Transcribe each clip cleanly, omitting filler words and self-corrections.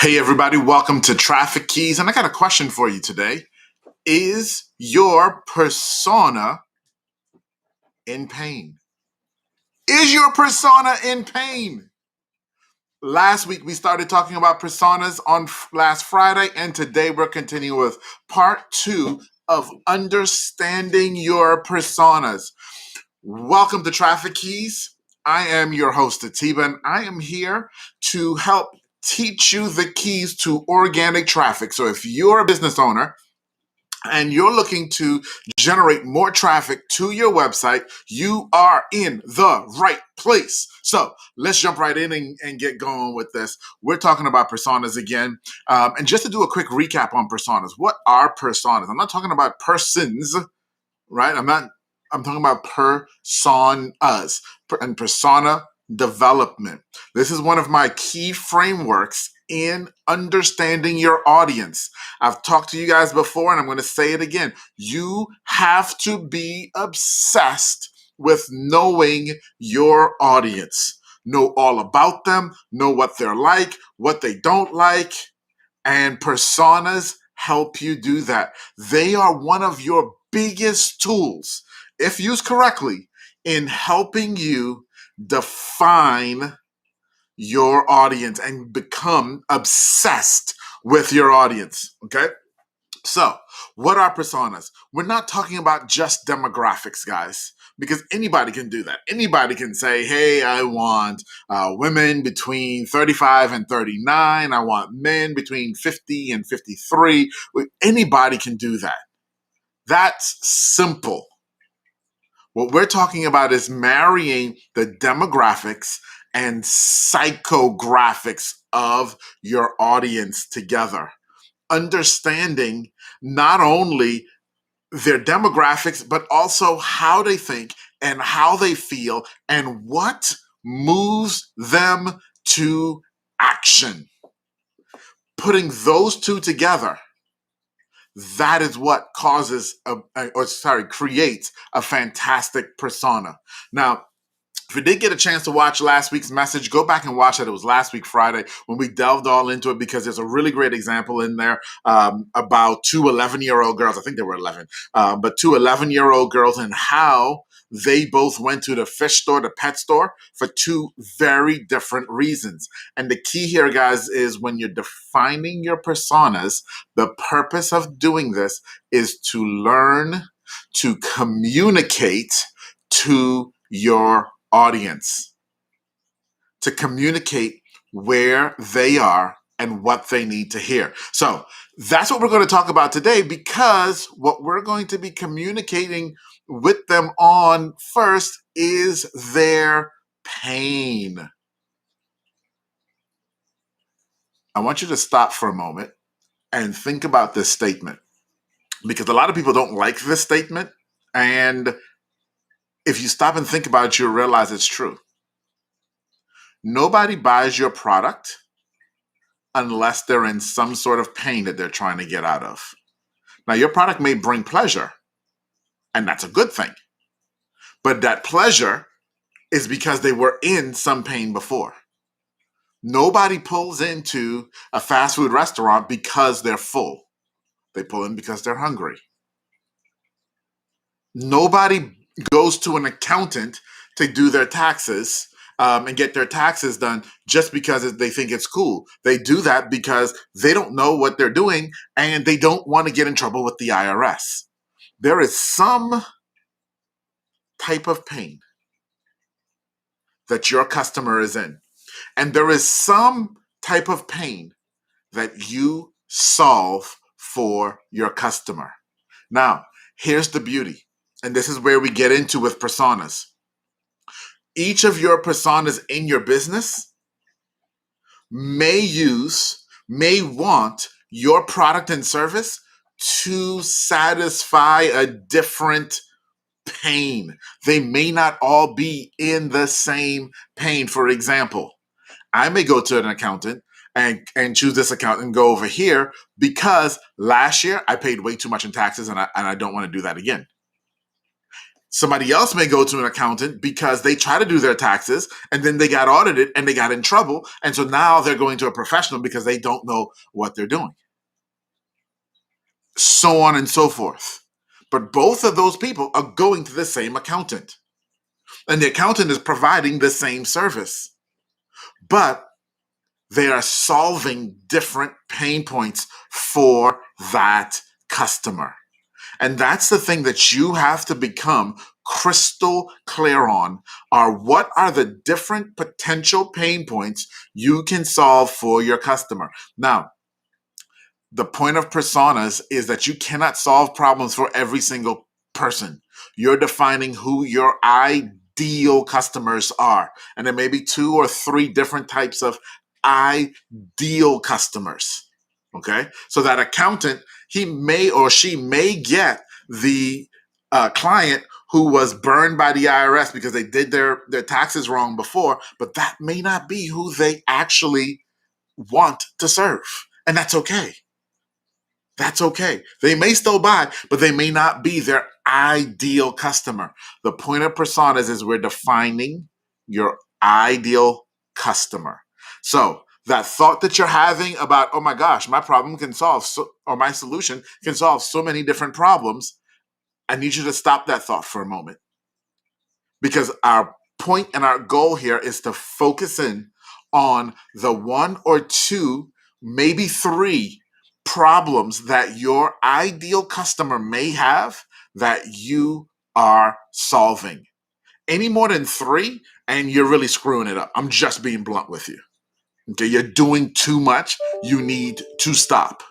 Hey, everybody, welcome to Traffic Keys. And I got a question for you today. Is your persona in pain? Is your persona in pain? Last week, we started talking about personas on last Friday, and today we're continuing with part two of understanding your personas. Welcome to Traffic Keys. I am your host, Atiba, and I am here to help teach you the keys to organic traffic. So if you're a business owner and you're looking to generate more traffic to your website, you are in the right place. So let's jump right in and get going with this. We're talking about personas again. And just to do a quick recap on personas, what are personas? I'm not talking about persons, right? I'm talking about personas and persona development. This is one of my key frameworks in understanding your audience. I've talked to you guys before and I'm going to say it again. You have to be obsessed with knowing your audience. Know all about them, know what they're like, what they don't like, and personas help you do that. They are one of your biggest tools, if used correctly, in helping you define your audience and become obsessed with your audience. Okay? So, what are personas? We're not talking about just demographics, guys, because anybody can do that. Anybody can say, hey, I want women between 35 and 39. I want men between 50 and 53. Anybody can do that. That's simple. What we're talking about is marrying the demographics and psychographics of your audience together. Understanding not only their demographics, but also how they think and how they feel and what moves them to action. Putting those two together, that is what creates a fantastic persona. Now, if you did get a chance to watch last week's message, go back and watch it. It was last week, Friday, when we delved all into it because there's a really great example in there about two 11-year-old girls. I think they were 11, but two 11-year-old girls and how they both went to the fish store, the pet store, for two very different reasons. And the key here, guys, is when you're defining your personas, the purpose of doing this is to learn to communicate to your audience, to communicate where they are and what they need to hear. So that's what we're going to talk about today, because what we're going to be communicating with them on first is their pain. I want you to stop for a moment and think about this statement, because a lot of people don't like this statement. And if you stop and think about it, you'll realize it's true. Nobody buys your product unless they're in some sort of pain that they're trying to get out of. Now, your product may bring pleasure, and that's a good thing. But that pleasure is because they were in some pain before. Nobody pulls into a fast food restaurant because they're full. They pull in because they're hungry. Nobody goes to an accountant to do their taxes and get their taxes done just because they think it's cool. They do that because they don't know what they're doing and they don't want to get in trouble with the IRS. There is some type of pain that your customer is in, and there is some type of pain that you solve for your customer. Now, here's the beauty, and this is where we get into with personas. Each of your personas in your business may want your product and service to satisfy a different pain. They may not all be in the same pain. For example, I may go to an accountant and choose this account and go over here because last year I paid way too much in taxes and I don't want to do that again. Somebody else may go to an accountant because they try to do their taxes and then they got audited and they got in trouble. And so now they're going to a professional because they don't know what they're doing. So on and so forth. But both of those people are going to the same accountant. And the accountant is providing the same service. But they are solving different pain points for that customer. And that's the thing that you have to become crystal clear on, are what are the different potential pain points you can solve for your customer. Now, the point of personas is that you cannot solve problems for every single person. You're defining who your ideal customers are. And there may be 2 or 3 different types of ideal customers. Okay. So that accountant, he may or she may get the client who was burned by the IRS because they did their taxes wrong before, but that may not be who they actually want to serve. And that's okay. That's okay. They may still buy, but they may not be their ideal customer. The point of personas is we're defining your ideal customer. So that thought that you're having about, oh my gosh, my problem can solve, or my solution can solve so many different problems, I need you to stop that thought for a moment. Because our point and our goal here is to focus in on the 1 or 2, maybe 3 problems that your ideal customer may have that you are solving. Any more than 3, and you're really screwing it up. I'm just being blunt with you. Okay, you're doing too much. You need to stop.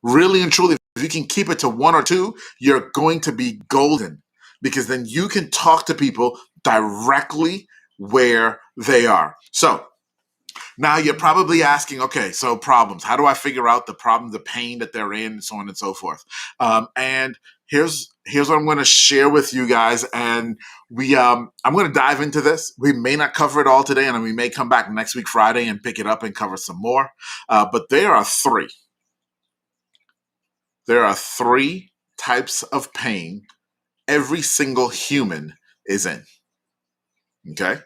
Really and truly, if you can keep it to 1 or 2, you're going to be golden, because then you can talk to people directly where they are. So now you're probably asking, okay, so problems. How do I figure out the problem, the pain that they're in, and so on and so forth? And here's what I'm going to share with you guys. And I'm going to dive into this. We may not cover it all today, and we may come back next week Friday and pick it up and cover some more. But there are 3. There are 3 types of pain every single human is in. Okay?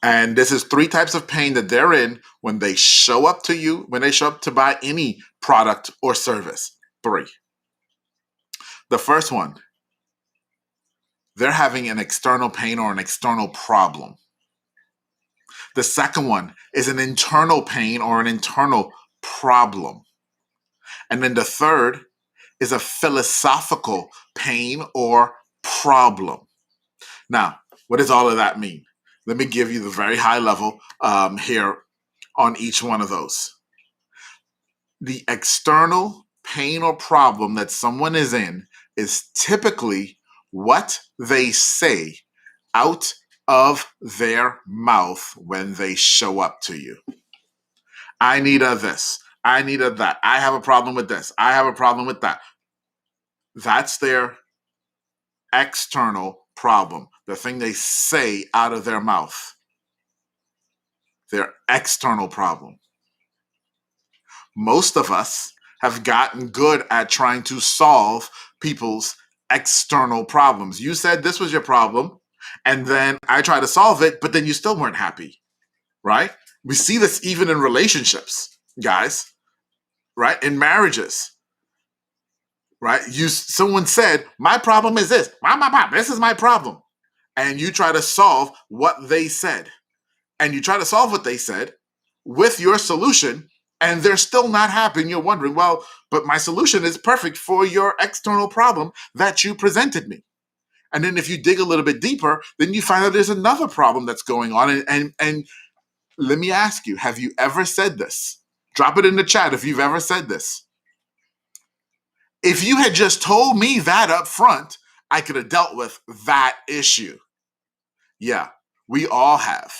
And this is 3 types of pain that they're in when they show up to you, when they show up to buy any product or service. 3. The first one, they're having an external pain or an external problem. The second one is an internal pain or an internal problem. And then the third is a philosophical pain or problem. Now, what does all of that mean? Let me give you the very high level here on each one of those. The external pain or problem that someone is in is typically what they say out of their mouth when they show up to you. I need a this. I need a that. I have a problem with this. I have a problem with that. That's their external problem, the thing they say out of their mouth, their external problem. Most of us have gotten good at trying to solve people's external problems. You said this was your problem, and then I try to solve it, but then you still weren't happy, right? We see this even in relationships, guys, right? In marriages. Right? Someone said, my problem is this. This is my problem. And you try to solve what they said. And you try to solve what they said with your solution, and they're still not happy. And you're wondering, well, but my solution is perfect for your external problem that you presented me. And then if you dig a little bit deeper, then you find out there's another problem that's going on. And let me ask you, have you ever said this? Drop it in the chat if you've ever said this. If you had just told me that up front, I could have dealt with that issue. Yeah, we all have.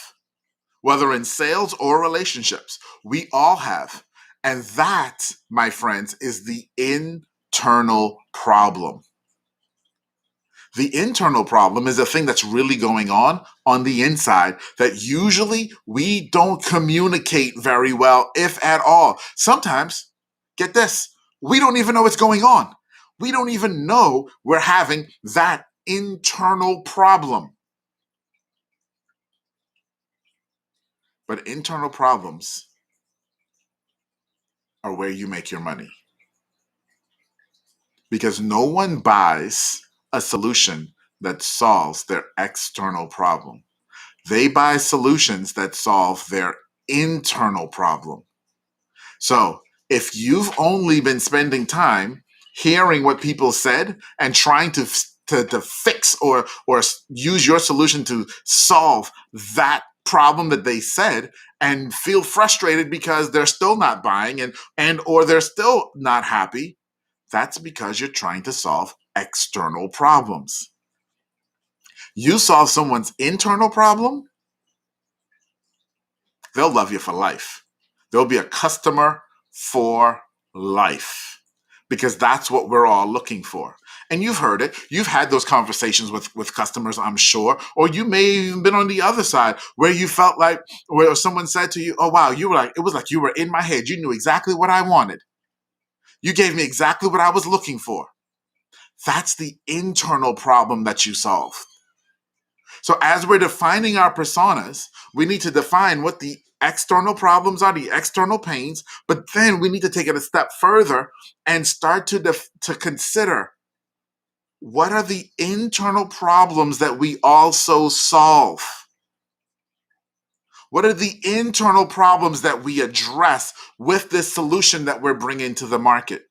Whether in sales or relationships, we all have. And that, my friends, is the internal problem. The internal problem is a thing that's really going on the inside that usually we don't communicate very well, if at all. Sometimes, get this, we don't even know what's going on. We don't even know we're having that internal problem. But internal problems are where you make your money. Because no one buys a solution that solves their external problem. They buy solutions that solve their internal problem. So if you've only been spending time hearing what people said and trying to fix or use your solution to solve that problem that they said and feel frustrated because they're still not buying and or they're still not happy, that's because you're trying to solve external problems. You solve someone's internal problem, they'll love you for life. They'll be a customer for life because that's what we're all looking for. And you've heard it. You've had those conversations with customers, I'm sure. Or you may have even been on the other side where you felt like, where someone said to you, oh, wow, you were like, it was like you were in my head. You knew exactly what I wanted. You gave me exactly what I was looking for. That's the internal problem that you solve. So as we're defining our personas, we need to define what the external problems are, the external pains, but then we need to take it a step further and start to consider what are the internal problems that we also solve? What are the internal problems that we address with this solution that we're bringing to the market?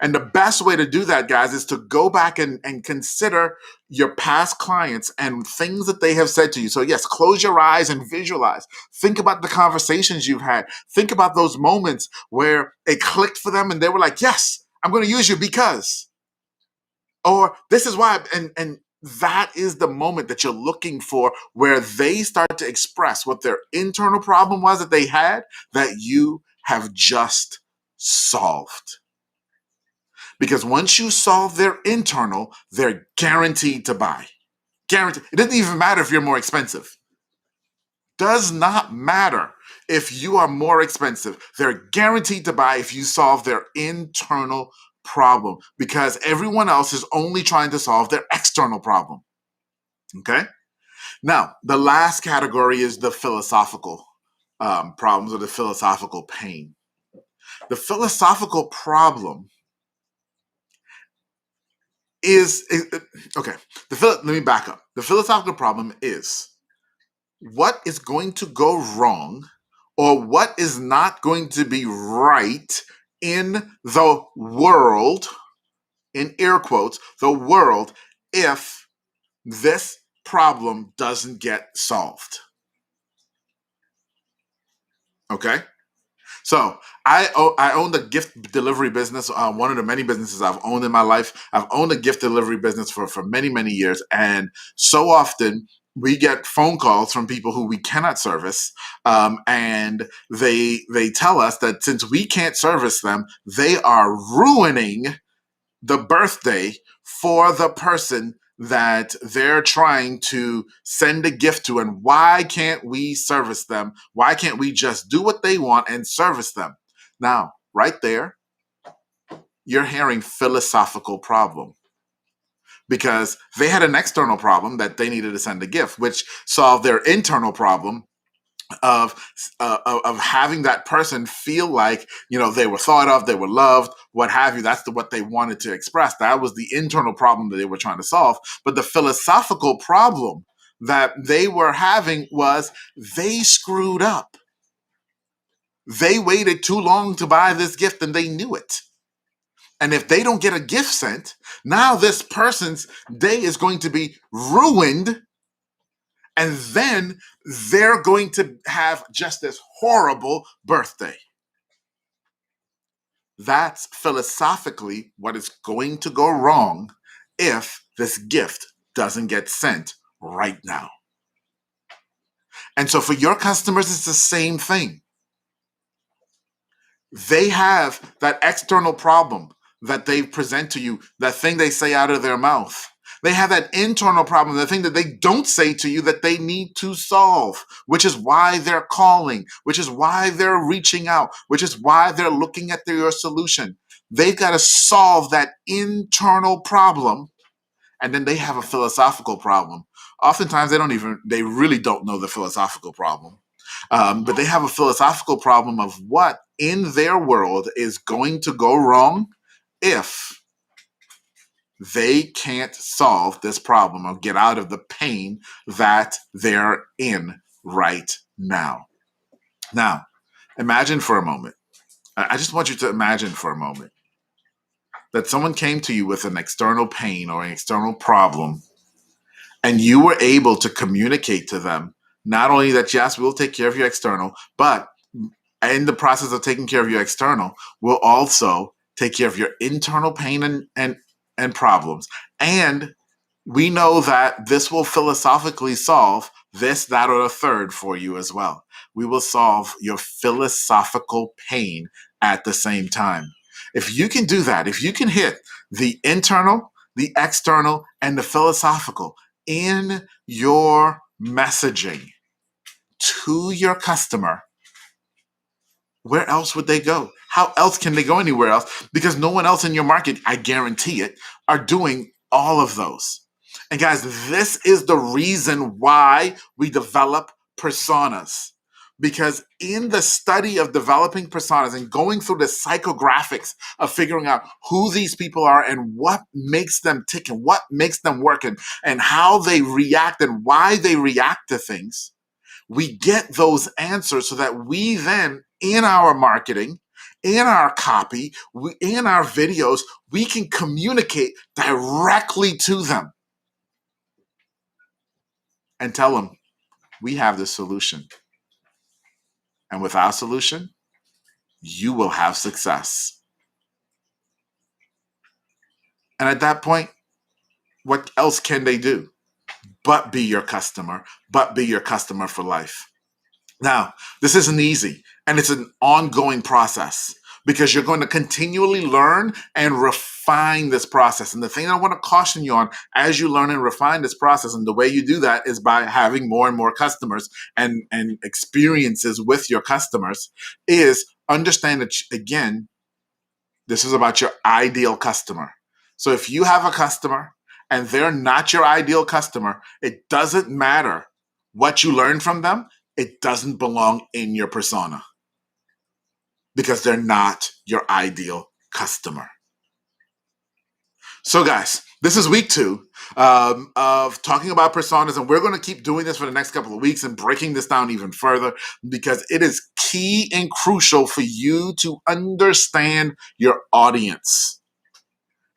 And the best way to do that, guys, is to go back and consider your past clients and things that they have said to you. So yes, close your eyes and visualize. Think about the conversations you've had. Think about those moments where it clicked for them and they were like, yes, I'm going to use you because, or this is why. And that is the moment that you're looking for where they start to express what their internal problem was that they had that you have just solved. Because once you solve their internal, they're guaranteed to buy. Guaranteed. It doesn't even matter if you're more expensive. Does not matter if you are more expensive. They're guaranteed to buy if you solve their internal problem because everyone else is only trying to solve their external problem. Okay? Now, the last category is the philosophical problems or the philosophical pain. The philosophical problem is okay. Let me back up. The philosophical problem is what is going to go wrong or what is not going to be right in the world, in air quotes, the world, if this problem doesn't get solved. Okay? So I own a gift delivery business, one of the many businesses I've owned in my life. I've owned a gift delivery business for many, many years. And so often we get phone calls from people who we cannot service. And they tell us that since we can't service them, they are ruining the birthday for the person that they're trying to send a gift to. And why can't we service them? Why can't we just do what they want and service them? Now, right there, you're hearing philosophical problem because they had an external problem that they needed to send a gift, which solved their internal problem of having that person feel like they were thought of, they were loved, what have you. That's what they wanted to express. That was the internal problem that they were trying to solve. But the philosophical problem that they were having was they screwed up. They waited too long to buy this gift and they knew it. And if they don't get a gift sent, now this person's day is going to be ruined. And then they're going to have just this horrible birthday. That's philosophically what is going to go wrong if this gift doesn't get sent right now. And so for your customers, it's the same thing. They have that external problem that they present to you, that thing they say out of their mouth. They have that internal problem, the thing that they don't say to you that they need to solve, which is why they're calling, which is why they're reaching out, which is why they're looking at your solution. They've got to solve that internal problem. and then they have a philosophical problem. Oftentimes they really don't know the philosophical problem. But they have a philosophical problem of what in their world is going to go wrong if they can't solve this problem or get out of the pain that they're in right now. Now, imagine for a moment. I just want you to imagine for a moment that someone came to you with an external pain or an external problem, and you were able to communicate to them not only that, yes, we'll take care of your external, but in the process of taking care of your external, we'll also take care of your internal pain and problems. And we know that this will philosophically solve this, that, or the third for you as well. We will solve your philosophical pain at the same time. If you can do that, if you can hit the internal, the external, and the philosophical in your messaging to your customer, where else would they go? How else can they go anywhere else? Because no one else in your market, I guarantee it, are doing all of those. And guys, this is the reason why we develop personas. Because in the study of developing personas and going through the psychographics of figuring out who these people are and what makes them tick and what makes them work and how they react and why they react to things, we get those answers so that we then, in our marketing, in our copy, in our videos, we can communicate directly to them and tell them, we have the solution. And with our solution, you will have success. And at that point, what else can they do but be your customer, for life? Now, this isn't easy, and it's an ongoing process because you're going to continually learn and refine this process. And the thing I want to caution you on as you learn and refine this process, and the way you do that is by having more and more customers and experiences with your customers, is understand that, again, this is about your ideal customer. So if you have a customer and they're not your ideal customer, it doesn't matter what you learn from them. It doesn't belong in your persona because they're not your ideal customer. So guys, this is week 2 of talking about personas, and we're going to keep doing this for the next couple of weeks and breaking this down even further because it is key and crucial for you to understand your audience.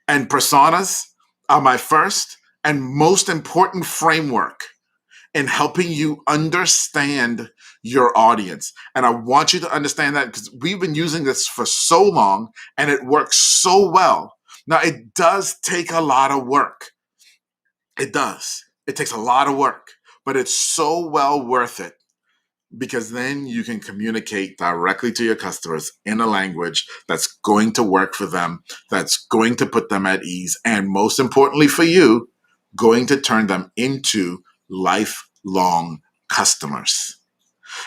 And personas are my first and most important framework in helping you understand your audience. And I want you to understand that because we've been using this for so long and it works so well. Now, it does take a lot of work. It does. It takes a lot of work, but it's so well worth it because then you can communicate directly to your customers in a language that's going to work for them, that's going to put them at ease, and most importantly for you, going to turn them into lifelong customers.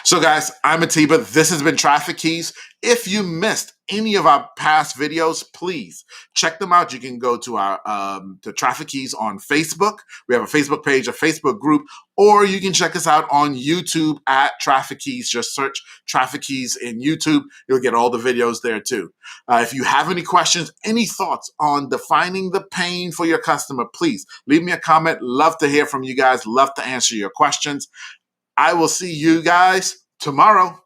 So guys, I'm Atiba. This has been Traffic Keys. If you missed any of our past videos, please check them out. You can go to our to Traffic Keys on Facebook. We have a Facebook page, a Facebook group, or you can check us out on YouTube at Traffic Keys. Just search Traffic Keys in YouTube. You'll get all the videos there too. If you have any questions, any thoughts on defining the pain for your customer, please leave me a comment. Love to hear from you guys. Love to answer your questions. I will see you guys tomorrow.